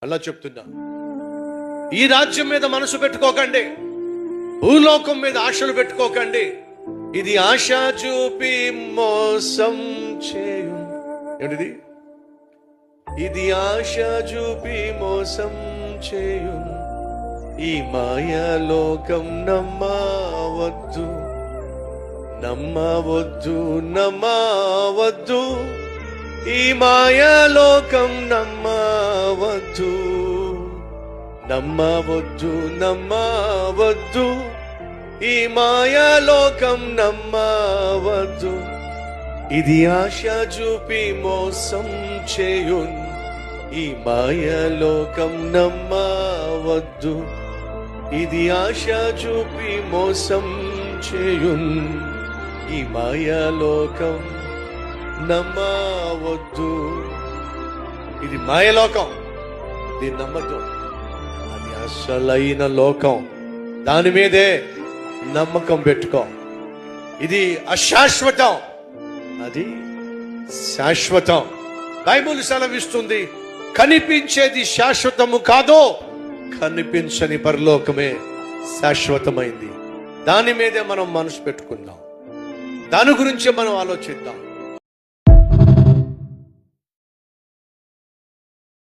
అలా చెప్తున్నా, ఈ రాజ్యం మీద మనసు పెట్టుకోకండి, భూలోకం మీద ఆశలు పెట్టుకోకండి. ఇది ఆశ చూపి మోసం చేయు. ఏమిటిది? ఇది ఆశ చూపి మోసం చేయు. ఈ మాయాలోకం నమ్మవద్దు, నమ్మవద్దు, నమ్మవద్దు. ఈ మాయాలోకం నమ్మవద్దు, నమ్మవద్దు, నమ్మవద్దు. ఈ మాయాలోకం నమ్మవద్దు. ఇది ఆశ చూపి మోసం చేయున్. ఈ మాయాలోకం నమ్మవద్దు. ఇది ఆశ చూపి మోసం చేయున్. ఈ మాయాలోకం నమ్మవద్దు. ఇది మాయలోకం, దీన్ని నమ్మద్దు. అది అసలైన లోకం, దాని మీదే నమ్మకం పెట్టుకో. ఇది అశాశ్వతం, అది శాశ్వతం. బైబిల్ సెలవిస్తుంది, కనిపించేది శాశ్వతము కాదో, కనిపించని పరలోకమే శాశ్వతమైంది. దాని మీదే మనం మనసు పెట్టుకుందాం, దాని గురించి మనం ఆలోచిద్దాం.